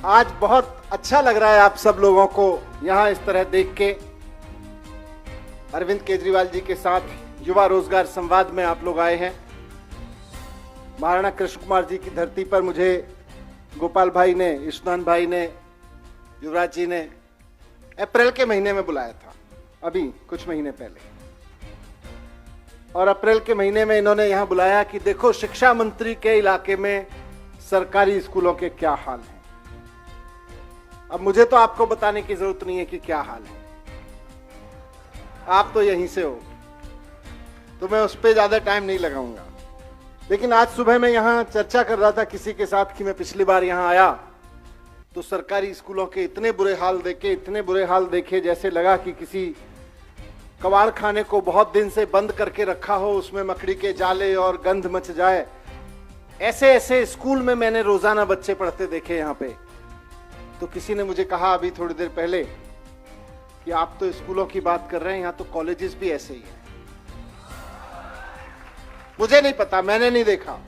आज बहुत अच्छा लग रहा है आप सब लोगों को यहाँ इस तरह देख के। अरविंद केजरीवाल जी के साथ युवा रोजगार संवाद में आप लोग आए हैं। महाराणा कृष्ण कुमार जी की धरती पर मुझे गोपाल भाई ने, ईशनान भाई ने, युवराज जी ने अप्रैल के महीने में बुलाया था, अभी कुछ महीने पहले। और अप्रैल के महीने में इन्होंने यहां बुलाया कि देखो शिक्षा मंत्री के इलाके में सरकारी स्कूलों के क्या हाल हैं। अब मुझे तो आपको बताने की जरूरत नहीं है कि क्या हाल है, आप तो यहीं से हो, तो मैं उस पर ज्यादा टाइम नहीं लगाऊंगा। लेकिन आज सुबह मैं यहां चर्चा कर रहा था किसी के साथ कि मैं पिछली बार यहां आया तो सरकारी स्कूलों के इतने बुरे हाल देखे जैसे लगा कि किसी कबाड़ खाने को बहुत दिन से बंद करके रखा हो, उसमें मकड़ी के जाले और गंध मच जाए। ऐसे ऐसे स्कूल में मैंने रोजाना बच्चे पढ़ते देखे यहां पे। तो किसी ने मुझे कहा अभी थोड़ी देर पहले कि आप तो स्कूलों की बात कर रहे हैं, यहां तो कॉलेजेस भी ऐसे ही हैं। मुझे नहीं पता, मैंने नहीं देखा।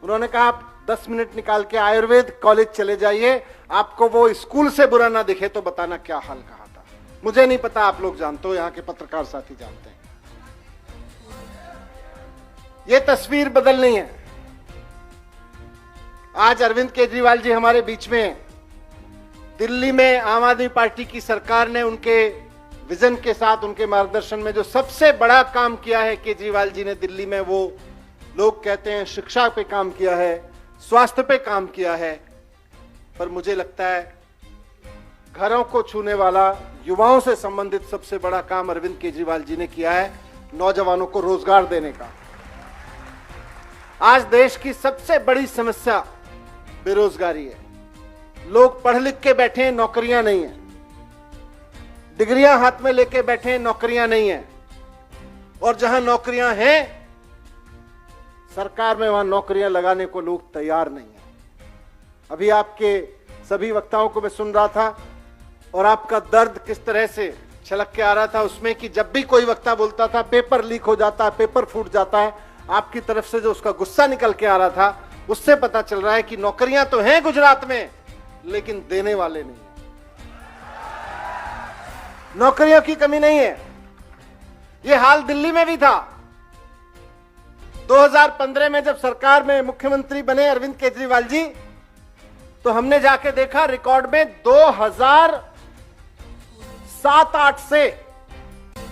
उन्होंने कहा आप 10 मिनट निकाल के आयुर्वेद कॉलेज चले जाइए, आपको वो स्कूल से बुरा ना दिखे तो बताना क्या हाल कहा था। मुझे नहीं पता, आप लोग जानते हो, यहाँ के पत्रकार साथी जानते हैं। ये तस्वीर बदलनी है। आज अरविंद केजरीवाल जी हमारे बीच में हैं। दिल्ली में आम आदमी पार्टी की सरकार ने उनके विजन के साथ, उनके मार्गदर्शन में जो सबसे बड़ा काम किया है केजरीवाल जी ने दिल्ली में, वो लोग कहते हैं शिक्षा पे काम किया है, स्वास्थ्य पे काम किया है। पर मुझे लगता है घरों को छूने वाला, युवाओं से संबंधित सबसे बड़ा काम अरविंद केजरीवाल जी ने किया है, नौजवानों को रोजगार देने का। आज देश की सबसे बड़ी समस्या बेरोजगारी है। लोग पढ़ लिख के बैठे हैं, नौकरियां नहीं है। डिग्रियां हाथ में लेके बैठे हैं, नौकरियां नहीं है। और जहां नौकरियां हैं सरकार में, वहां नौकरियां लगाने को लोग तैयार नहीं है। अभी आपके सभी वक्ताओं को मैं सुन रहा था और आपका दर्द किस तरह से छलक के आ रहा था उसमें कि जब भी कोई वक्ता बोलता था पेपर लीक हो जाता है, पेपर फूट जाता है, आपकी तरफ से जो उसका गुस्सा निकल के आ रहा था उससे पता चल रहा है कि नौकरियां तो हैं गुजरात में, लेकिन देने वाले नहीं है। नौकरियों की कमी नहीं है। यह हाल दिल्ली में भी था। 2015 में जब सरकार में मुख्यमंत्री बने अरविंद केजरीवाल जी, तो हमने जाके देखा रिकॉर्ड में 2007-8 से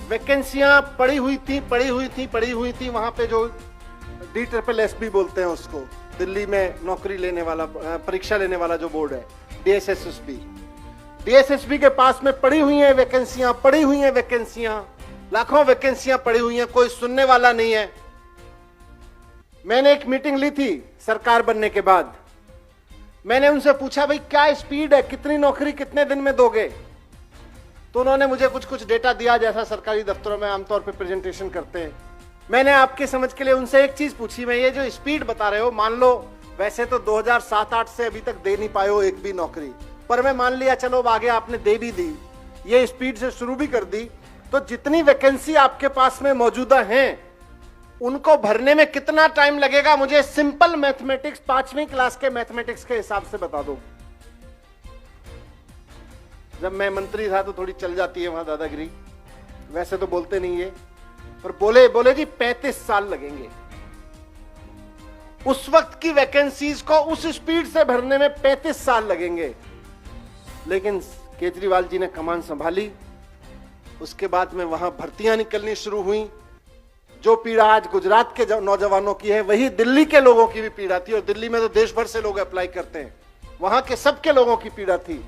वैकेंसियां पड़ी हुई थी। वहां पे जो DSSB बोलते हैं उसको, दिल्ली में नौकरी लेने वाला, परीक्षा लेने वाला जो बोर्ड है, DSSB के पास में पड़ी हुई हैं वैकेंसियां, लाखों वैकेंसियां पड़ी हुई हैं, कोई सुनने वाला नहीं है। मैंने एक मीटिंग ली थी सरकार बनने के बाद। मैंने उनसे पूछा भाई क्या स्पीड है, कितनी नौकरी कितने दिन में दोगे? तो उन्होंने मुझे कुछ डेटा दिया जैसा सरकारी दफ्तरों में आमतौर पर प्रेजेंटेशन करते हैं। मैंने आपके समझ के लिए उनसे एक चीज पूछी, मैं ये जो स्पीड बता रहे हो, मान लो वैसे तो 2007-8 से अभी तक दे नहीं पाए हो एक भी नौकरी, पर मैं मान लिया चलो आगे आपने दे भी दी, ये स्पीड से शुरू भी कर दी, तो जितनी वैकेंसी आपके पास में मौजूदा हैं उनको भरने में कितना टाइम लगेगा? मुझे सिंपल मैथमेटिक्स, 5वीं क्लास के मैथमेटिक्स के हिसाब से बता दो। जब मैं मंत्री था तो थोड़ी चल जाती है वहां दादागिरी, वैसे तो बोलते नहीं है, पर बोले जी 35 साल लगेंगे। उस वक्त की वैकेंसीज को उस स्पीड से भरने में 35 साल लगेंगे। लेकिन केजरीवाल जी ने कमान संभाली, उसके बाद में वहां भर्तियां निकलनी शुरू हुई। जो पीड़ा आज गुजरात के नौजवानों की है वही दिल्ली के लोगों की भी पीड़ा थी, और दिल्ली में तो देश भर से लोग अप्लाई करते हैं, वहां के सबके लोगों की पीड़ा थी।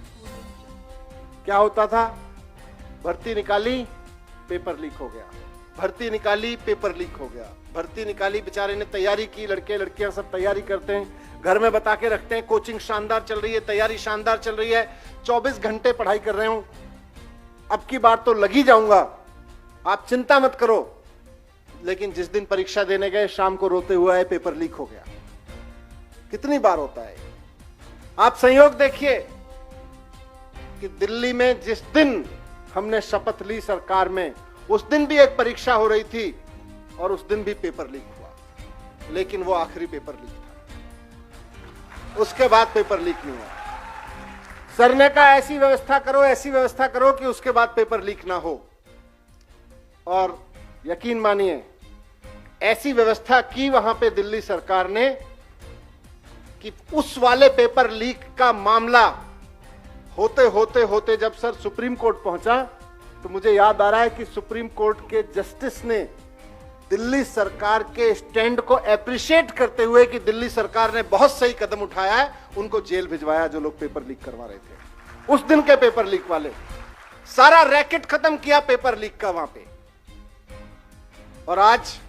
क्या होता था? भर्ती निकाली, पेपर लीक हो गया, भर्ती निकाली, पेपर लीक हो गया, भर्ती निकाली, बेचारे ने तैयारी की, लड़के लड़कियां सब तैयारी करते हैं, घर में बता के रखते हैं कोचिंग शानदार चल रही है, तैयारी शानदार चल रही है, 24 घंटे पढ़ाई कर रहे हूं, अब की बार तो लगी जाऊंगा, आप चिंता मत करो। लेकिन जिस दिन परीक्षा देने गए शाम को रोते हुए आए, पेपर लीक हो गया। कितनी बार होता है? आप संयोग देखिए कि दिल्ली में जिस दिन हमने शपथ ली सरकार में, उस दिन भी एक परीक्षा हो रही थी और उस दिन भी पेपर लीक हुआ, लेकिन वो आखिरी पेपर लीक था, उसके बाद पेपर लीक नहीं हुआ। सर ने कहा ऐसी व्यवस्था करो कि उसके बाद पेपर लीक ना हो। और यकीन मानिए ऐसी व्यवस्था की वहां पे दिल्ली सरकार ने कि उस वाले पेपर लीक का मामला होते होते होते जब सर सुप्रीम कोर्ट पहुंचा तो मुझे याद आ रहा है कि सुप्रीम कोर्ट के जस्टिस ने दिल्ली सरकार के स्टैंड को एप्रिशिएट करते हुए कि दिल्ली सरकार ने बहुत सही कदम उठाया है, उनको जेल भिजवाया जो लोग पेपर लीक करवा रहे थे। उस दिन के पेपर लीक वाले सारा रैकेट खत्म किया पेपर लीक का वहां पे। और आज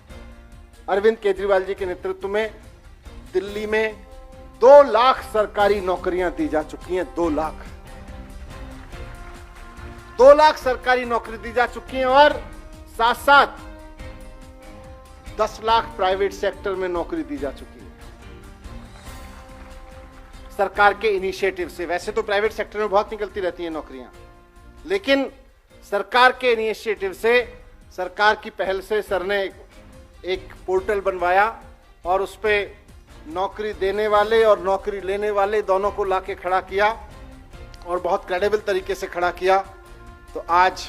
अरविंद केजरीवाल जी के नेतृत्व में दिल्ली में 2 लाख सरकारी नौकरियां दी जा चुकी हैं। 2 लाख सरकारी नौकरी दी जा चुकी हैं और साथ साथ 10 लाख प्राइवेट सेक्टर में नौकरी दी जा चुकी है सरकार के इनिशिएटिव से। वैसे तो प्राइवेट सेक्टर में बहुत निकलती रहती हैं नौकरियां, लेकिन सरकार के इनिशिएटिव से, सरकार की पहल से सर ने एक पोर्टल बनवाया और उस पे नौकरी देने वाले और नौकरी लेने वाले दोनों को लाके खड़ा किया और बहुत क्रेडिबल तरीके से खड़ा किया। तो आज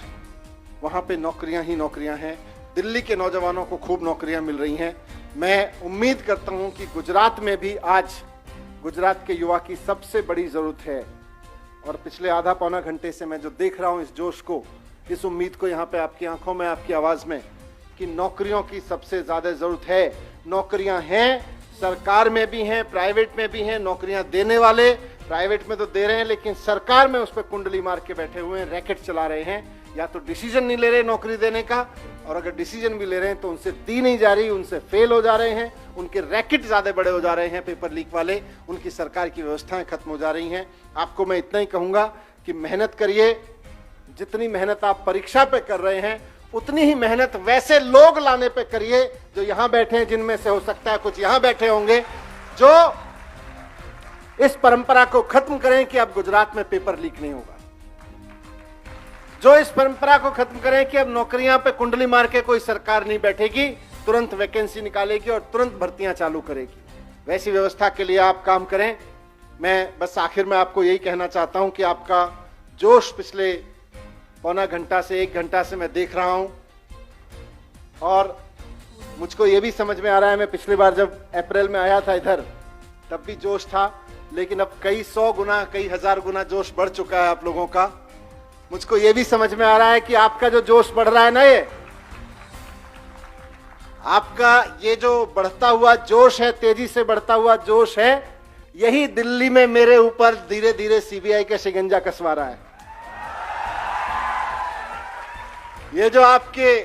वहां पे नौकरियां ही नौकरियां हैं। दिल्ली के नौजवानों को खूब नौकरियां मिल रही हैं। मैं उम्मीद करता हूं कि गुजरात में भी आज गुजरात के युवा की सबसे बड़ी जरूरत है। और पिछले आधा पौना घंटे से मैं जो देख रहा हूं इस जोश को, इस उम्मीद को यहाँ पे आपकी आंखों में, आपकी आवाज में, कि नौकरियों की सबसे ज्यादा जरूरत है। नौकरियां हैं, सरकार में भी हैं, प्राइवेट में भी हैं। नौकरियां देने वाले प्राइवेट में तो दे रहे हैं, लेकिन सरकार में उस पर कुंडली मार के बैठे हुए हैं, रैकेट चला रहे हैं। या तो डिसीजन नहीं ले रहे नौकरी देने का, और अगर डिसीजन भी ले रहे हैं तो उनसे दी नहीं जा रही, उनसे फेल हो जा रहे हैं, उनके रैकेट ज्यादा बड़े हो जा रहे हैं पेपर लीक वाले, उनकी सरकार की व्यवस्थाएं खत्म हो जा रही हैं। आपको मैं इतना ही कहूंगा कि मेहनत करिए। जितनी मेहनत आप परीक्षा पे कर रहे हैं उतनी ही मेहनत वैसे लोग लाने पे करिए जो यहां बैठे हैं, जिनमें से हो सकता है कुछ यहां बैठे होंगे जो इस परंपरा को खत्म करें कि अब गुजरात में पेपर लीक नहीं होगा, जो इस परंपरा को खत्म करें कि अब नौकरियां पे कुंडली मार के कोई सरकार नहीं बैठेगी, तुरंत वैकेंसी निकालेगी और तुरंत भर्तियां चालू करेगी। वैसी व्यवस्था के लिए आप काम करें। मैं बस आखिर में आपको यही कहना चाहता हूं कि आपका जोश पिछले पौना घंटा से 1 घंटा से मैं देख रहा हूं और मुझको ये भी समझ में आ रहा है, मैं पिछली बार जब अप्रैल में आया था इधर तब भी जोश था, लेकिन अब कई 100 गुना, कई 1000 गुना जोश बढ़ चुका है आप लोगों का। मुझको ये भी समझ में आ रहा है कि आपका जो जोश बढ़ रहा है ना, ये आपका ये जो बढ़ता हुआ जोश है, तेजी से बढ़ता हुआ जोश है, यही दिल्ली में मेरे ऊपर धीरे धीरे सीबीआई का शिकंजा कसवा रहा है। ये जो आपके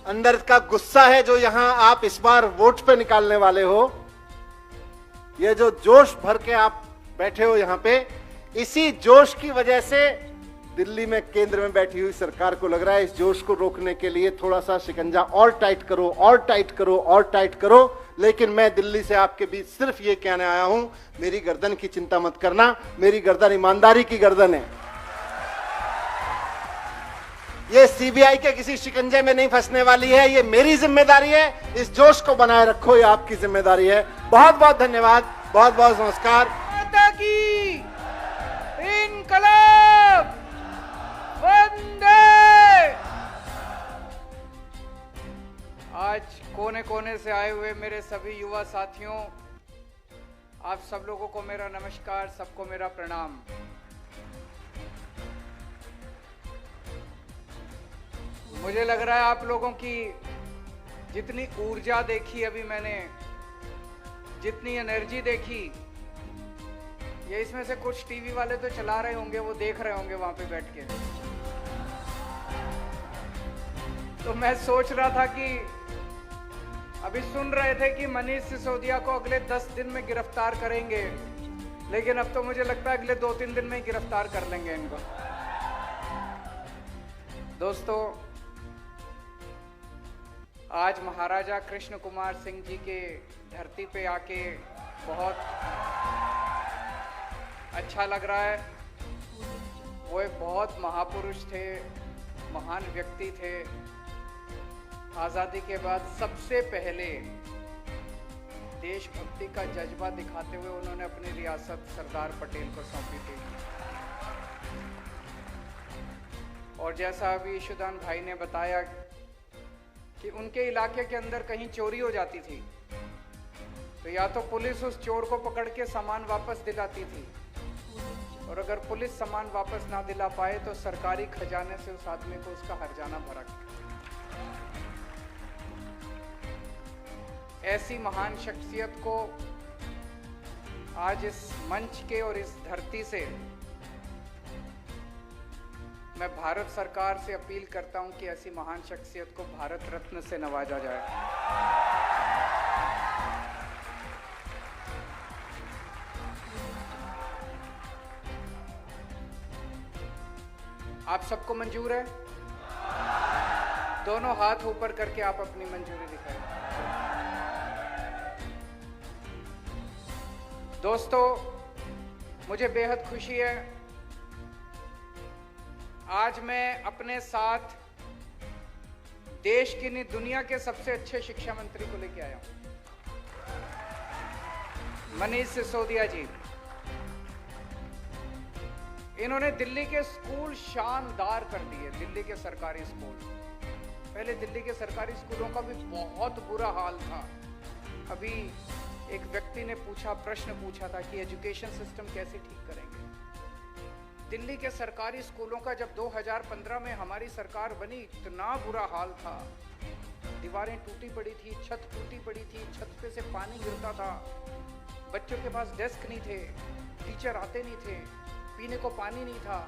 अंदर का गुस्सा है, जो यहां आप इस बार वोट पे निकालने वाले हो, ये जो जोश भर के आप बैठे हो यहां पे, इसी जोश की वजह से दिल्ली में केंद्र में बैठी हुई सरकार को लग रहा है इस जोश को रोकने के लिए थोड़ा सा शिकंजा और टाइट करो, और टाइट करो, और टाइट करो। लेकिन मैं दिल्ली से आपके बीच सिर्फ ये कहने आया हूं, मेरी गर्दन की चिंता मत करना, मेरी गर्दन ईमानदारी की गर्दन है। ये सीबीआई के किसी शिकंजे में नहीं फंसने वाली है, ये मेरी जिम्मेदारी है। इस जोश को बनाए रखो, ये आपकी जिम्मेदारी है। बहुत बहुत धन्यवाद, बहुत बहुत नमस्कार। माता की इनकलाब वंदे। आज कोने कोने से आए हुए मेरे सभी युवा साथियों, आप सब लोगों को मेरा नमस्कार, सबको मेरा प्रणाम। मुझे लग रहा है आप लोगों की जितनी ऊर्जा देखी अभी मैंने, जितनी एनर्जी देखी, ये इसमें से कुछ टीवी वाले तो चला रहे होंगे, वो देख रहे होंगे वहां पे बैठ के। तो मैं सोच रहा था कि अभी सुन रहे थे कि मनीष सिसोदिया को अगले 10 दिन में गिरफ्तार करेंगे, लेकिन अब तो मुझे लगता है अगले 2-3 दिन में ही गिरफ्तार कर लेंगे इनको। दोस्तों, आज महाराजा कृष्ण कुमार सिंह जी के धरती पे आके बहुत अच्छा लग रहा है। वो एक बहुत महापुरुष थे, महान व्यक्ति थे। आज़ादी के बाद सबसे पहले देशभक्ति का जज्बा दिखाते हुए उन्होंने अपनी रियासत सरदार पटेल को सौंपी थी। और जैसा अभी ईशुदान भाई ने बताया कि उनके इलाके के अंदर कहीं चोरी हो जाती थी तो या तो पुलिस उस चोर को पकड़ के सामान वापस दिलाती थी, और अगर पुलिस सामान वापस ना दिला पाए तो सरकारी खजाने से उस आदमी को उसका हर्जाना भरा। ऐसी महान शख्सियत को आज इस मंच के और इस धरती से मैं भारत सरकार से अपील करता हूं कि ऐसी महान शख्सियत को भारत रत्न से नवाजा जाए। आप सबको मंजूर है? दोनों हाथ ऊपर करके आप अपनी मंजूरी दिखाएं। दोस्तों, मुझे बेहद खुशी है आज मैं अपने साथ देश की नहीं दुनिया के सबसे अच्छे शिक्षा मंत्री को लेके आया हूं, मनीष सिसोदिया जी। इन्होंने दिल्ली के स्कूल शानदार कर दिए, दिल्ली के सरकारी स्कूल। पहले दिल्ली के सरकारी स्कूलों का भी बहुत बुरा हाल था। अभी एक व्यक्ति ने प्रश्न पूछा था कि एजुकेशन सिस्टम कैसे ठीक करेंगे। दिल्ली के सरकारी स्कूलों का जब 2015 में हमारी सरकार बनी इतना बुरा हाल था, दीवारें टूटी पड़ी थी, छत टूटी पड़ी थी, छत पे से पानी गिरता था, बच्चों के पास डेस्क नहीं थे, टीचर आते नहीं थे, पीने को पानी नहीं था,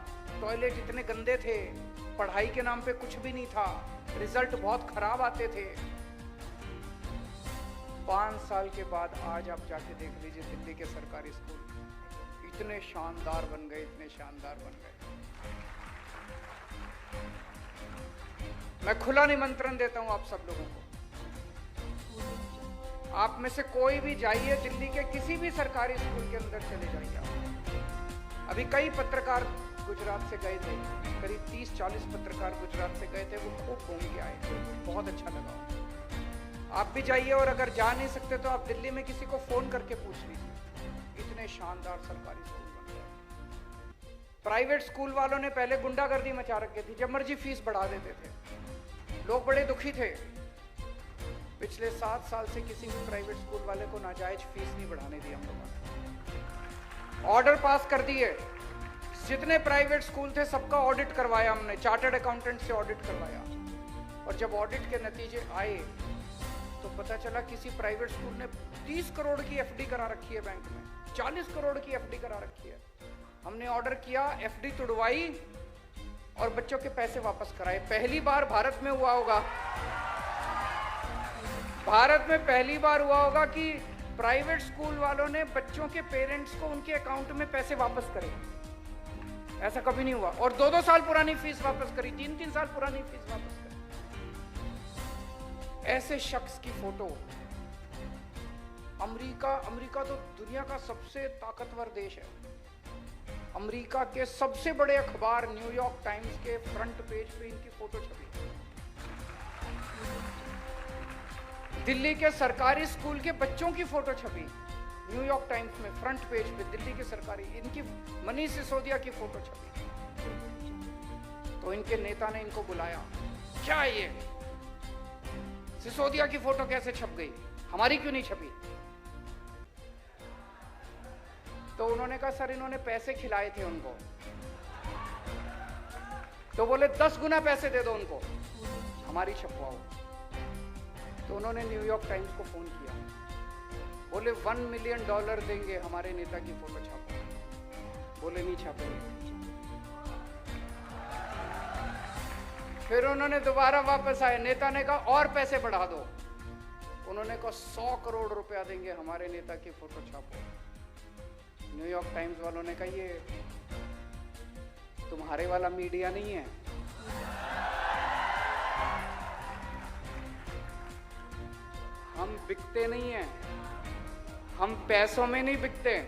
टॉयलेट इतने गंदे थे, पढ़ाई के नाम पे कुछ भी नहीं था, रिजल्ट बहुत खराब आते थे। 5 साल के बाद आज आप जाके देख लीजिए दिल्ली के सरकारी स्कूल इतने शानदार बन गए, इतने शानदार बन गए। मैं खुला निमंत्रण देता हूं आप सब लोगों को, आप में से कोई भी जाइए दिल्ली के किसी भी सरकारी स्कूल के अंदर चले जाइए। अभी कई पत्रकार गुजरात से गए थे, करीब 30-40 पत्रकार गुजरात से गए थे, वो खूब घूम के आए, बहुत अच्छा लगा। आप भी जाइए, और अगर जा नहीं सकते तो आप दिल्ली में किसी को फोन करके पूछ लीजिए, इतने शानदार सरकारी स्कूल बन गए। प्राइवेट स्कूल वालों ने पहले गुंडागर्दी मचा रखी थी, जब मर्जी फीस बढ़ा देते थे, लोग बड़े दुखी थे। पिछले 7 साल से किसी भी प्राइवेट स्कूल वाले को नाजायज फीस नहीं बढ़ाने दी हम लोगों ने। ऑर्डर पास कर दिए, जितने प्राइवेट स्कूल थे सबका ऑडिट करवाया हमने, चार्टर्ड अकाउंटेंट से ऑडिट करवाया, और जब ऑडिट के नतीजे आए तो पता चला किसी प्राइवेट स्कूल ने 30 करोड़ की एफडी करा रखी है बैंक में, 40 करोड़ की एफडी करा रखी है। हमने ऑर्डर किया, एफडी तुड़वाई और बच्चों के पैसे वापस कराए। पहली बार भारत में हुआ होगा, भारत में पहली बार हुआ होगा कि प्राइवेट स्कूल वालों ने बच्चों के पेरेंट्स को उनके अकाउंट में पैसे वापस करे। ऐसा कभी नहीं हुआ। और 2-2 साल पुरानी फीस वापस करी, 3-3 साल पुरानी फीस वापस करी। ऐसे शख्स की फोटो, अमेरिका तो दुनिया का सबसे ताकतवर देश है। अमेरिका के सबसे बड़े अखबार न्यूयॉर्क टाइम्स के फ्रंट पेज पे इनकी फोटो छपी। दिल्ली के सरकारी स्कूल के बच्चों की फोटो छपी न्यूयॉर्क टाइम्स में फ्रंट पेज पे, दिल्ली के सरकारी, इनकी मनीष सिसोदिया की फोटो छपी। तो इनके नेता ने इनको बुलाया, क्या ये सिसोदिया की फोटो कैसे छप गई, हमारी क्यों नहीं छपी? तो उन्होंने कहा सर इन्होंने पैसे खिलाए थे उनको। तो बोले 10 गुना पैसे दे दो उनको, हमारी छपवाओ। तो उन्होंने न्यूयॉर्क टाइम्स को फोन किया, बोले $1 मिलियन देंगे, हमारे नेता की फोटो छापो। बोले नहीं छापेंगे। फिर उन्होंने दोबारा वापस आए, नेता ने कहा और पैसे बढ़ा दो। उन्होंने कहा 100 करोड़ रुपया देंगे, हमारे नेता की फोटो छापो। न्यूयॉर्क टाइम्स वालों ने कहा ये तुम्हारे वाला मीडिया नहीं है, हम बिकते नहीं हैं, हम पैसों में नहीं बिकते।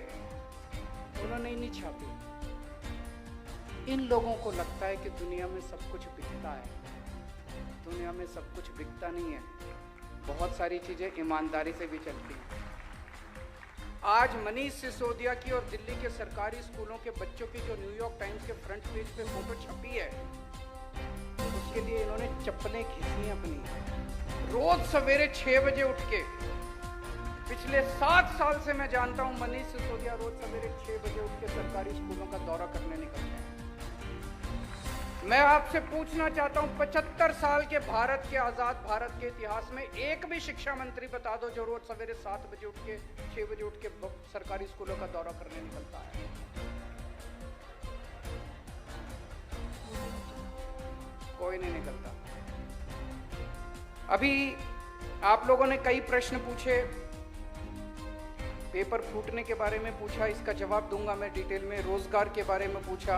उन्होंने ही नहीं छापी। इन लोगों को लगता है कि दुनिया में सब कुछ बिकता है। दुनिया में सब कुछ बिकता नहीं है, बहुत सारी चीजें ईमानदारी से भी चलती हैं। आज मनीष सिसोदिया की और दिल्ली के सरकारी स्कूलों के बच्चों की जो न्यूयॉर्क टाइम्स के फ्रंट पेज पे फोटो छपी है, उसके लिए इन्होंने चप्पलें घिसी अपनी। रोज सवेरे 6 बजे उठ के, पिछले 7 साल से मैं जानता हूं मनीष सिसोदिया रोज सवेरे 6 बजे उठ के सरकारी स्कूलों का दौरा करने निकलते हैं। मैं आपसे पूछना चाहता हूं, 75 साल के भारत के, आजाद भारत के इतिहास में एक भी शिक्षा मंत्री बता दो जो रोज सवेरे 7 बजे उठ के 6 बजे उठ के सरकारी स्कूलों का दौरा करने निकलता है। कोई नहीं निकलता। अभी आप लोगों ने कई प्रश्न पूछे, पेपर फूटने के बारे में पूछा, इसका जवाब दूंगा मैं डिटेल में। रोजगार के बारे में पूछा,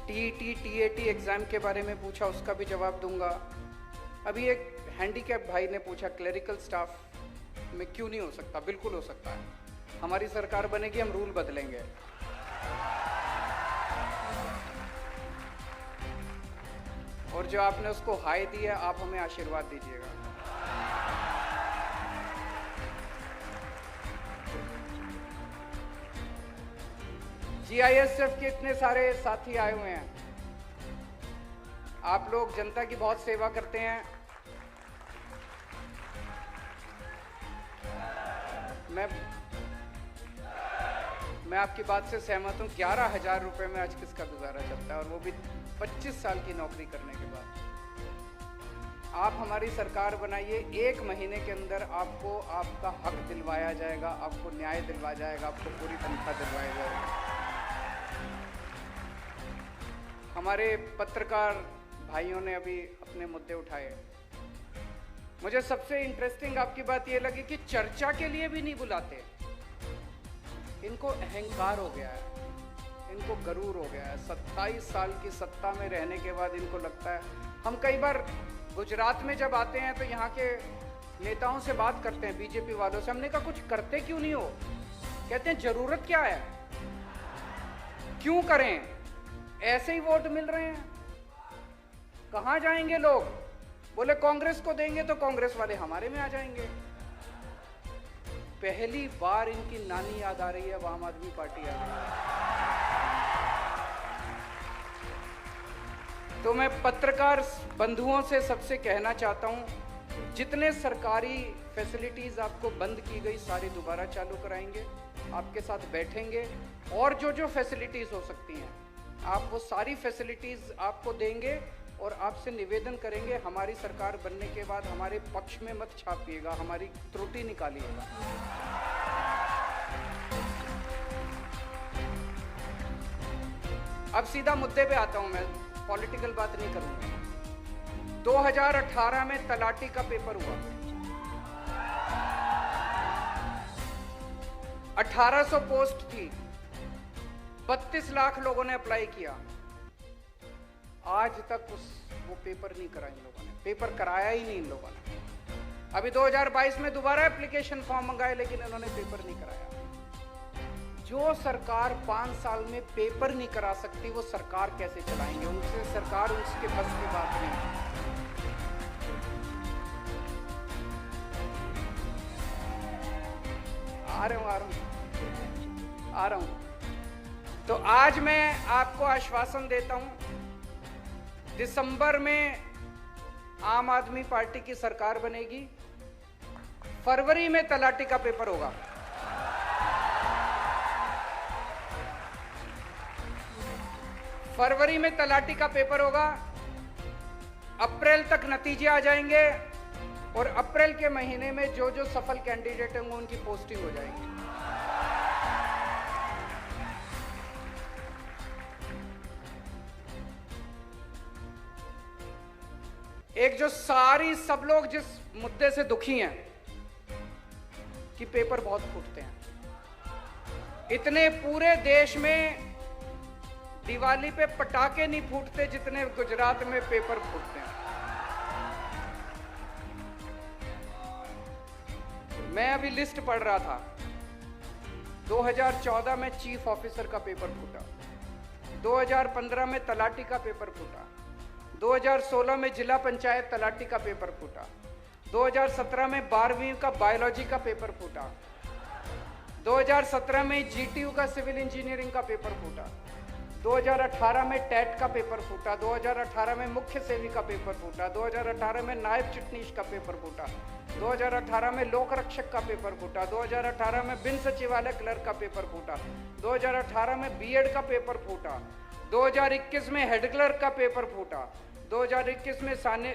टीईटी टीएटी एग्जाम के बारे में पूछा, उसका भी जवाब दूंगा। अभी एक हैंडीकैप भाई ने पूछा क्लरिकल स्टाफ में क्यों नहीं हो सकता। बिल्कुल हो सकता है। हमारी सरकार बनेगी, हम रूल बदलेंगे। और जो आपने उसको हाय दी है, आप हमें आशीर्वाद दीजिएगा। जीआईएसएफ के इतने सारे साथी आए हुए हैं। आप लोग जनता की बहुत सेवा करते हैं। मैं आपकी बात से सहमत हूं। 11,000 रुपए में आज किसका गुजारा चलता है, और वो भी 25 साल की नौकरी करने के बाद। आप हमारी सरकार बनाइए, 1 महीने के अंदर आपको आपका हक दिलवाया जाएगा, आपको न्याय दिलवाया जाएगा, आपको पूरी तनख्वाह दिलवाई जाएगी। हमारे पत्रकार भाइयों ने अभी अपने मुद्दे उठाए। मुझे सबसे इंटरेस्टिंग आपकी बात यह लगी कि चर्चा के लिए भी नहीं बुलाते। इनको अहंकार हो गया है, इनको गरूर हो गया है। 27 साल की सत्ता में रहने के बाद इनको लगता है। हम कई बार गुजरात में जब आते हैं तो यहाँ के नेताओं से बात करते हैं, बीजेपी वालों से। हमने कहा कुछ करते क्यों नहीं हो? कहते हैं जरूरत क्या है, क्यों करें, ऐसे ही वोट मिल रहे हैं, कहां जाएंगे लोग? बोले कांग्रेस को देंगे तो कांग्रेस वाले हमारे में आ जाएंगे। पहली बार इनकी नानी याद आ रही है, आम आदमी पार्टी आ रही है। तो मैं पत्रकार बंधुओं से सबसे कहना चाहता हूं, जितने सरकारी फैसिलिटीज आपको बंद की गई सारी दोबारा चालू कराएंगे, आपके साथ बैठेंगे, और जो जो फैसिलिटीज हो सकती हैं आप वो सारी फैसिलिटीज आपको देंगे, और आपसे निवेदन करेंगे हमारी सरकार बनने के बाद हमारे पक्ष में मत छापिएगा, हमारी त्रुटि निकालिएगा। अब सीधा मुद्दे पे आता हूं, मैं पॉलिटिकल बात नहीं करूंगा। 2018 में तलाटी का पेपर हुआ, 1800 पोस्ट थी, 32 लाख लोगों ने अप्लाई किया। आज तक वो पेपर नहीं करा इन लोगों ने, पेपर कराया ही नहीं इन लोगों ने। अभी 2022 में दोबारा एप्लीकेशन फॉर्म मंगाए, लेकिन इन्होंने पेपर नहीं कराया। जो सरकार 5 साल में पेपर नहीं करा सकती, वो सरकार कैसे चलाएंगे? उनसे सरकार उसके बस की बात नहीं। आ रहा हूं। तो आज मैं आपको आश्वासन देता हूं, दिसंबर में आम आदमी पार्टी की सरकार बनेगी, फरवरी में तलाटी का पेपर होगा। फरवरी में तलाटी का पेपर होगा, अप्रैल तक नतीजे आ जाएंगे, और अप्रैल के महीने में जो जो सफल कैंडिडेट होंगे उनकी पोस्टिंग हो जाएगी। एक जो सब लोग जिस मुद्दे से दुखी हैं कि पेपर बहुत फूटते हैं, इतने पूरे देश में दिवाली पे पटाखे नहीं फूटते जितने गुजरात में पेपर फूटते हैं। मैं अभी लिस्ट पढ़ रहा था, 2014 में चीफ ऑफिसर का पेपर फूटा, 2015 में तलाटी का पेपर फूटा, 2016 में जिला पंचायत तलाटी का पेपर फूटा, 2017 में 12वीं का बायोलॉजी का पेपर फूटा, 2017 में जीटीयू का सिविल इंजीनियरिंग का पेपर फूटा, 2018 में टेट का पेपर फूटा, 2018 में मुख्य सेवी का पेपर फूटा, 2018 में नायब चिटनीस का पेपर फूटा, 2018 में लोक रक्षक का पेपर फूटा, 2018 में बिन सचिवालय क्लर्क का पेपर फूटा, 2018 में बीएड का पेपर फूटा, 2021 में हेड क्लर्क का पेपर फूटा, 2021 में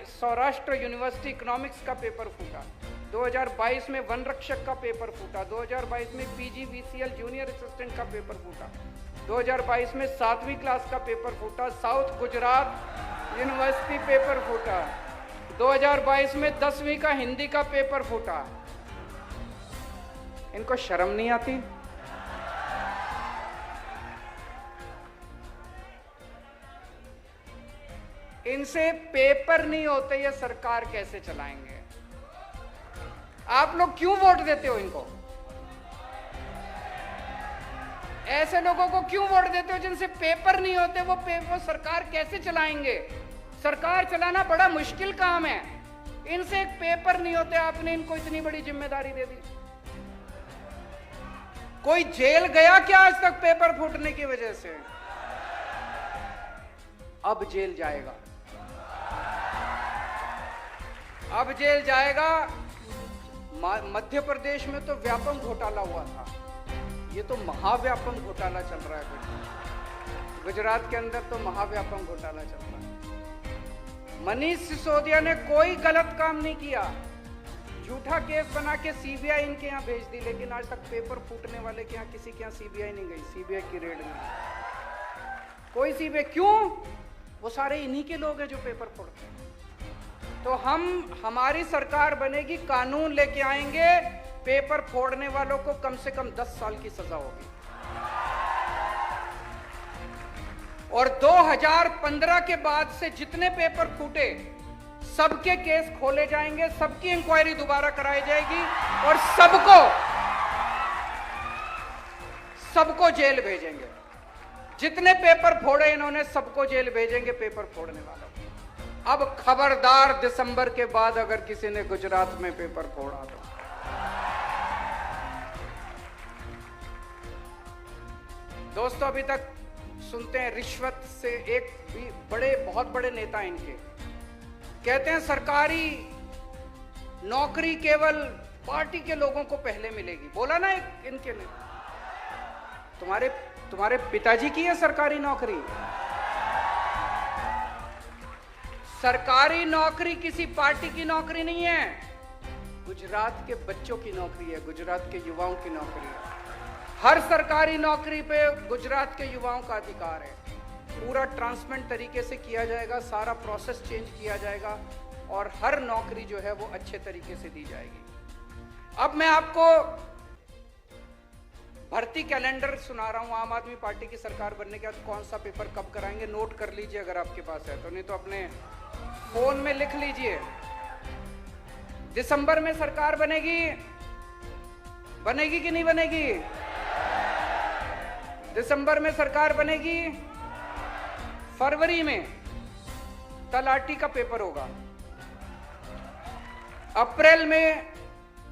सौराष्ट्र यूनिवर्सिटी इकोनॉमिक्स का पेपर फूटा, 2022 में वन रक्षक का पेपर फूटा, 2022 में पीजीवीसीएल जूनियर असिस्टेंट का पेपर फूटा, 2022 में 7वीं क्लास का पेपर फूटा, साउथ गुजरात यूनिवर्सिटी पेपर फूटा, 2022 में 10वीं का हिंदी का पेपर फूटा। इनको शर्म नहीं आती? इनसे पेपर नहीं होते, ये सरकार कैसे चलाएंगे? आप लोग क्यों वोट देते हो इनको? ऐसे लोगों को क्यों वोट देते हो जिनसे पेपर नहीं होते? वो सरकार कैसे चलाएंगे? सरकार चलाना बड़ा मुश्किल काम है। इनसे एक पेपर नहीं होते, आपने इनको इतनी बड़ी जिम्मेदारी दे दी। कोई जेल गया क्या आज तक पेपर फूटने की वजह से? अब जेल जाएगा, अब जेल जाएगा। मध्य प्रदेश में तो व्यापक घोटाला हुआ था, ये तो महाव्यापक घोटाला चल रहा है। गुजरात के अंदर तो महाव्यापक घोटाला चल रहा है। मनीष सिसोदिया ने कोई गलत काम नहीं किया, झूठा केस बना के सीबीआई इनके यहाँ भेज दी, लेकिन आज तक पेपर फूटने वाले के यहाँ किसी के यहाँ सीबीआई नहीं गई, सीबीआई की रेड में कोई सीबीआई। क्यों? वो सारे इन्हीं के लोग हैं जो पेपर फोड़ते हैं। तो हमारी सरकार बनेगी, कानून लेके आएंगे, पेपर फोड़ने वालों को कम से कम 10 साल की सजा होगी। और 2015 के बाद से जितने पेपर फूटे सबके केस खोले जाएंगे, सबकी इंक्वायरी दोबारा कराई जाएगी और सबको जेल भेजेंगे। जितने पेपर फोड़े इन्होंने सबको जेल भेजेंगे, पेपर फोड़ने वालों। अब खबरदार, दिसंबर के बाद अगर किसी ने गुजरात में पेपर फोड़ा तो दोस्तों, अभी तक सुनते हैं रिश्वत से एक भी बहुत बड़े नेता इनके कहते हैं सरकारी नौकरी केवल पार्टी के लोगों को पहले मिलेगी। बोला ना एक इनके ने, तुम्हारे पिताजी की है सरकारी नौकरी। सरकारी नौकरी किसी पार्टी की नौकरी नहीं है, गुजरात के बच्चों की नौकरी है, गुजरात के युवाओं की नौकरी है। हर सरकारी नौकरी पे गुजरात के युवाओं का अधिकार है। पूरा ट्रांसपेरेंट तरीके से किया जाएगा, सारा प्रोसेस चेंज किया जाएगा और हर नौकरी जो है वो अच्छे तरीके से दी जाएगी। अब मैं आपको भर्ती कैलेंडर सुना रहा हूं। आम आदमी पार्टी की सरकार बनने के बाद कौन सा पेपर कब कराएंगे, नोट कर लीजिए अगर आपके पास है तो, नहीं तो अपने फोन में लिख लीजिए। दिसंबर में सरकार बनेगी कि नहीं बनेगी? दिसंबर में सरकार बनेगी। फरवरी में तलाटी का पेपर होगा। अप्रैल में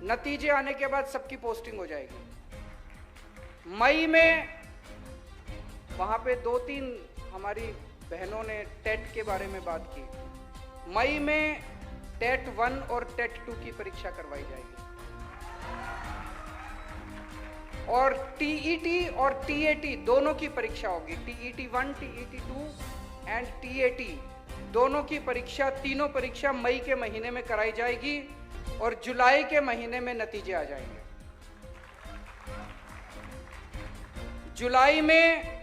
नतीजे आने के बाद सबकी पोस्टिंग हो जाएगी। मई में वहां पे 2-3 हमारी बहनों ने टेट के बारे में बात की। मई में टेट 1 और टेट 2 की परीक्षा करवाई जाएगी और टीईटी और टीएटी दोनों की परीक्षा होगी। टीईटी 1, टीईटी 2 एंड टीएटी दोनों की परीक्षा, तीनों परीक्षा मई के महीने में कराई जाएगी और जुलाई के महीने में नतीजे आ जाएंगे। जुलाई में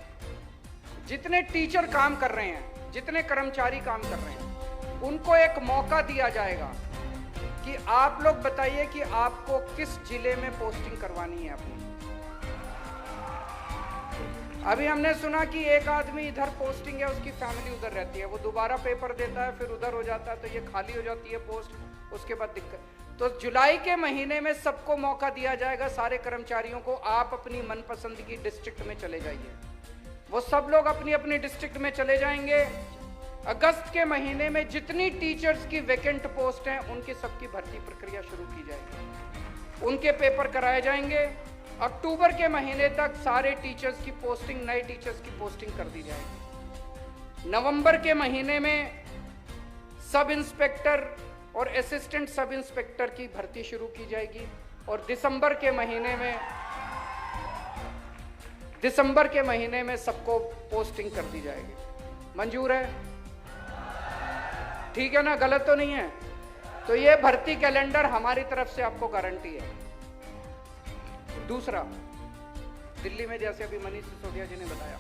जितने टीचर काम कर रहे हैं, जितने कर्मचारी काम कर रहे हैं, उनको एक मौका दिया जाएगा कि आप लोग बताइए कि आपको किस जिले में पोस्टिंग करवानी है अपनी। अभी हमने सुना कि एक आदमी इधर पोस्टिंग है, उसकी फैमिली उधर रहती है, वो दोबारा पेपर देता है, फिर उधर हो जाता है, तो ये खाली हो जाती है पोस्ट, उसके बाद दिक्कत। तो जुलाई के महीने में सबको मौका दिया जाएगा, सारे कर्मचारियों को, आप अपनी मनपसंद की डिस्ट्रिक्ट में चले जाइए। वो सब लोग अपनी अपनी डिस्ट्रिक्ट में चले जाएंगे। अगस्त के महीने में जितनी टीचर्स की वैकेंट पोस्ट हैं, उनकी सबकी भर्ती प्रक्रिया शुरू की जाएगी, उनके पेपर कराए जाएंगे। अक्टूबर के महीने तक सारे टीचर्स की पोस्टिंग, नए टीचर्स की पोस्टिंग कर दी जाएगी। नवंबर के महीने में सब इंस्पेक्टर और असिस्टेंट सब इंस्पेक्टर की भर्ती शुरू की जाएगी और दिसंबर के महीने में सबको पोस्टिंग कर दी जाएगी। मंजूर है? ठीक है ना? गलत तो नहीं है? तो ये भर्ती कैलेंडर हमारी तरफ से आपको गारंटी है। दूसरा, दिल्ली में जैसे अभी मनीष सिसोदिया जी ने बताया,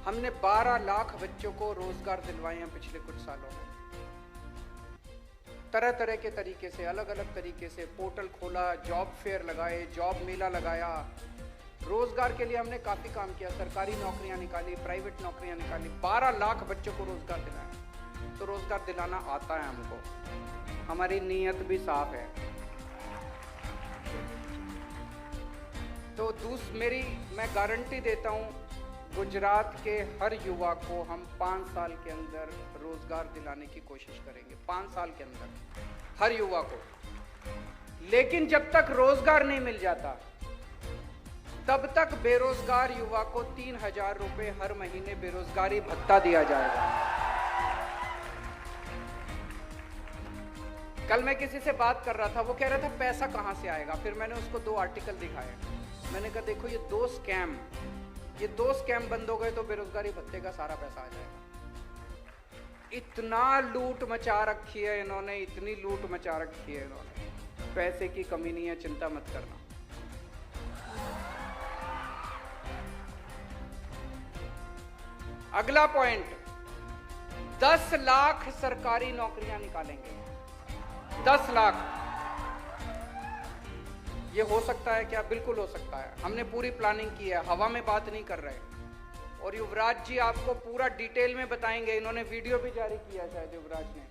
हमने 12 लाख बच्चों को रोजगार दिलवाए हैं पिछले कुछ सालों में। तरह तरह के तरीके से, अलग अलग तरीके से पोर्टल खोला, जॉब फेयर लगाए, जॉब मेला लगाया। रोजगार के लिए हमने काफी काम किया, सरकारी नौकरियां निकाली, प्राइवेट नौकरियां निकाली, 12 लाख बच्चों को रोजगार दिलाया। तो रोजगार दिलाना आता है हमको, हमारी नीयत भी साफ है। तो मैं गारंटी देता हूं, गुजरात के हर युवा को हम 5 साल के अंदर रोजगार दिलाने की कोशिश करेंगे। 5 साल के अंदर हर युवा को। लेकिन जब तक रोजगार नहीं मिल जाता, तब तक बेरोजगार युवा को 3,000 रुपए हर महीने बेरोजगारी भत्ता दिया जाएगा। कल मैं किसी से बात कर रहा था, वो कह रहा था पैसा कहां से आएगा। फिर मैंने उसको 2 आर्टिकल दिखाए। मैंने कहा देखो, ये 2 स्कैम बंद हो गए तो बेरोजगारी भत्ते का सारा पैसा आ जाएगा। इतना लूट मचा रखी है इन्होंने, इतनी लूट मचा रखी है इन्होंने। पैसे की कमी नहीं है, चिंता मत करना। अगला पॉइंट, 10 लाख सरकारी नौकरियां निकालेंगे। 10 लाख। ये हो सकता है क्या? बिल्कुल हो सकता है। हमने पूरी प्लानिंग की है, हवा में बात नहीं कर रहे। और युवराज जी आपको पूरा डिटेल में बताएंगे। इन्होंने वीडियो भी जारी किया, शायद युवराज ने,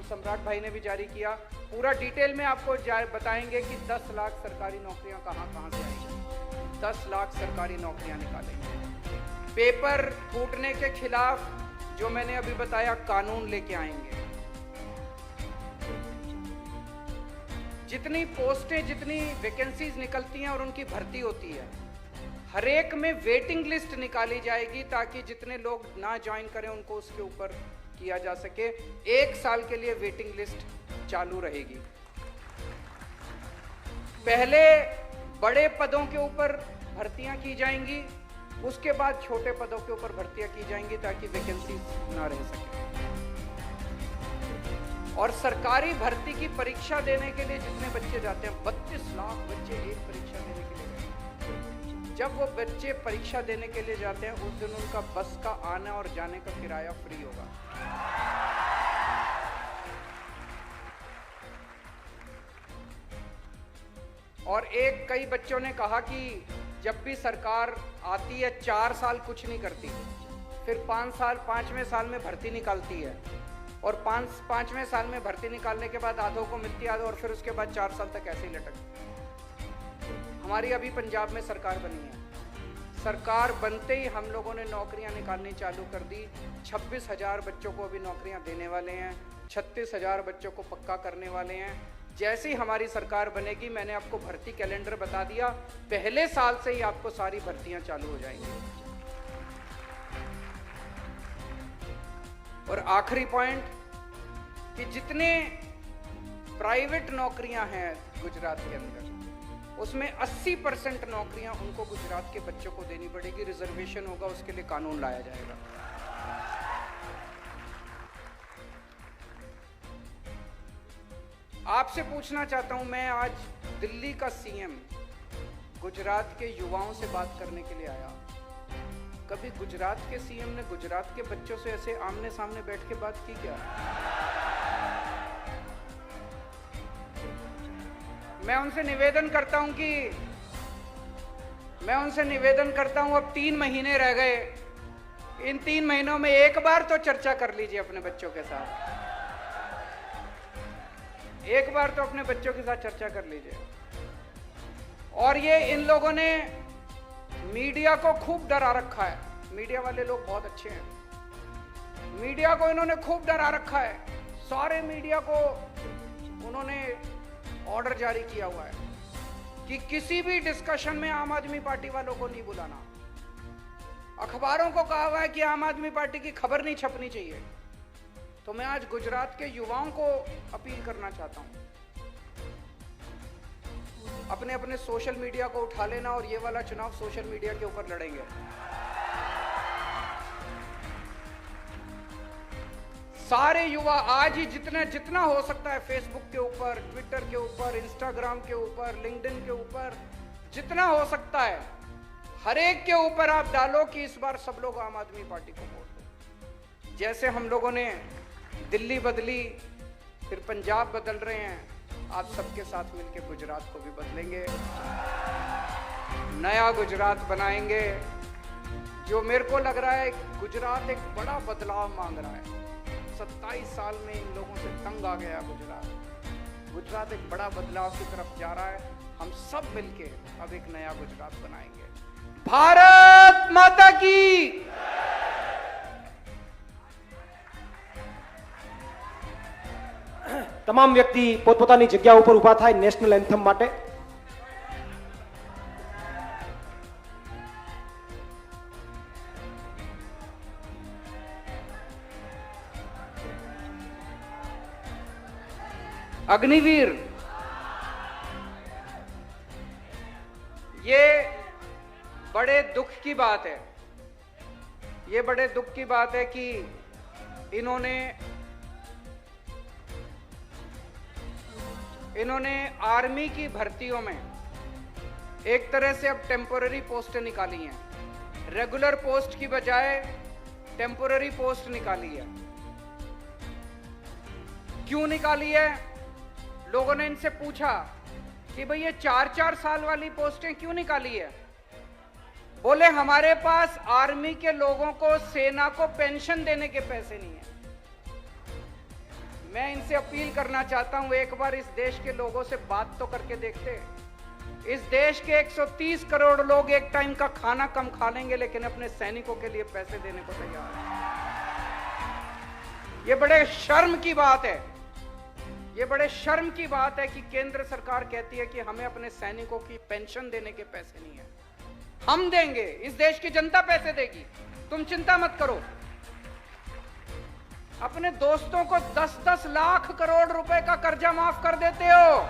सम्राट भाई ने भी जारी किया। पूरा डिटेल में आपको बताएंगे कि 10 लाख सरकारी नौकरियां कहां से आएंगी। 10 लाख सरकारी नौकरियां निकालेंगे। पेपर फूटने के खिलाफ जो मैंने अभी बताया, कानून लेके आएंगे। जितनी पोस्टें, जितनी वैकेंसीज निकलती हैं और उनकी भर्ती होती है, हर एक में वेटिंग लिस्ट निकाली जाएगी ताकि जितने लोग ना ज्वाइन करें उनको उसके ऊपर किया जा सके। 1 साल के लिए वेटिंग लिस्ट चालू रहेगी। पहले बड़े पदों के ऊपर भर्तियां की जाएंगी, उसके बाद छोटे पदों के ऊपर भर्तियां की जाएंगी ताकि वैकेंसी ना रह सके। और सरकारी भर्ती की परीक्षा देने के लिए जितने बच्चे जाते हैं, 32 लाख बच्चे एक परीक्षा देने के लिए गए। जब वो बच्चे परीक्षा देने के लिए जाते हैं, उस दिन उनका बस का आने और जाने का किराया फ्री होगा। और कई बच्चों ने कहा कि जब भी सरकार आती है 4 साल कुछ नहीं करती, फिर 5वें साल में भर्ती निकालती है, और 5वें साल में भर्ती निकालने के बाद आधों को मिलती है और फिर उसके बाद 4 साल तक ऐसे ही लटक। हमारी अभी पंजाब में सरकार बनी है। सरकार बनते ही हम लोगों ने नौकरियां निकालनी चालू कर दी। 26,000 बच्चों को अभी नौकरियां देने वाले हैं, 36,000 बच्चों को पक्का करने वाले हैं। जैसे ही हमारी सरकार बनेगी, मैंने आपको भर्ती कैलेंडर बता दिया, पहले साल से ही आपको सारी भर्तियां चालू हो जाएंगी। और आखिरी पॉइंट, कि जितने प्राइवेट नौकरियां हैं गुजरात के अंदर, उसमें 80% नौकरियां उनको गुजरात के बच्चों को देनी पड़ेगी। रिजर्वेशन होगा, उसके लिए कानून लाया जाएगा। आपसे पूछना चाहता हूं, मैं आज दिल्ली का सीएम गुजरात के युवाओं से बात करने के लिए आया। कभी गुजरात के सीएम ने गुजरात के बच्चों से ऐसे आमने सामने बैठ के बात की क्या? मैं उनसे निवेदन करता हूं, अब 3 महीने रह गए। इन 3 महीनों में एक बार तो चर्चा कर लीजिए अपने बच्चों के साथ। एक बार तो अपने बच्चों के साथ चर्चा कर लीजिए। और ये इन लोगों ने मीडिया को खूब डरा रखा है। मीडिया वाले लोग बहुत अच्छे हैं। मीडिया को इन्होंने खूब डरा रखा है। सारे मीडिया को उन्होंने ऑर्डर जारी किया हुआ है कि किसी भी डिस्कशन में आम आदमी पार्टी वालों को नहीं बुलाना। अखबारों को कहा हुआ है कि आम आदमी पार्टी की खबर नहीं छपनी चाहिए। तो मैं आज गुजरात के युवाओं को अपील करना चाहता हूं, अपने अपने सोशल मीडिया को उठा लेना और ये वाला चुनाव सोशल मीडिया के ऊपर लड़ेंगे। सारे युवा आज ही जितना हो सकता है फेसबुक के ऊपर, ट्विटर के ऊपर, इंस्टाग्राम के ऊपर, लिंक्डइन के ऊपर, जितना हो सकता है हर एक के ऊपर आप डालो कि इस बार सब लोग आम आदमी पार्टी को वोट दो। जैसे हम लोगों ने दिल्ली बदली, फिर पंजाब बदल रहे हैं, आप सबके साथ मिलकर गुजरात को भी बदलेंगे, नया गुजरात बनाएंगे। जो मेरे को लग रहा है गुजरात एक बड़ा बदलाव मांग रहा है। 27 साल में इन लोगों से तंग आ गया गुजरात एक बड़ा बदलाव की तरफ जा रहा है। हम सब मिलके अब एक नया गुजरात बनाएंगे। भारत माता की। તમામ વ્યક્તિ પોતપોતાની જગ્યા ઉપર ઊભા થાય નેશનલ એન્થમ માટે। अग्निवीर, ये बड़े दुख की बात है, ये बड़े दुख की बात है कि इन्होंने आर्मी की भर्तियों में एक तरह से अब टेम्पोररी पोस्टें निकाली हैं। रेगुलर पोस्ट की बजाय टेम्पोररी पोस्ट निकाली है। क्यों निकाली है? लोगों ने इनसे पूछा कि भाई ये 4-4 साल वाली पोस्टें क्यों निकाली है? बोले हमारे पास आर्मी के लोगों को, सेना को पेंशन देने के पैसे नहीं है। मैं इनसे अपील करना चाहता हूं, एक बार इस देश के लोगों से बात तो करके देखते। इस देश के 130 करोड़ लोग एक टाइम का खाना कम खा लेंगे, लेकिन अपने सैनिकों के लिए पैसे देने को तैयार हैं। ये बड़े शर्म की बात है, ये बड़े शर्म की बात है कि केंद्र सरकार कहती है कि हमें अपने सैनिकों की पेंशन देने के पैसे नहीं है। हम देंगे, इस देश की जनता पैसे देगी, तुम चिंता मत करो। अपने दोस्तों को 10-10 लाख करोड़ रुपए का कर्जा माफ कर देते हो।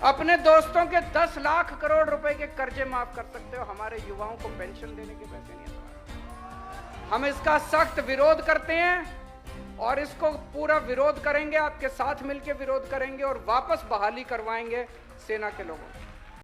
अपने दोस्तों के 10 लाख करोड़ रुपए के कर्जे माफ कर सकते हो, हमारे युवाओं को पेंशन देने के पैसे नहीं है। हम इसका सख्त विरोध करते हैं और इसको पूरा विरोध करेंगे, आपके साथ मिलकर विरोध करेंगे और वापस बहाली करवाएंगे सेना के लोगों को।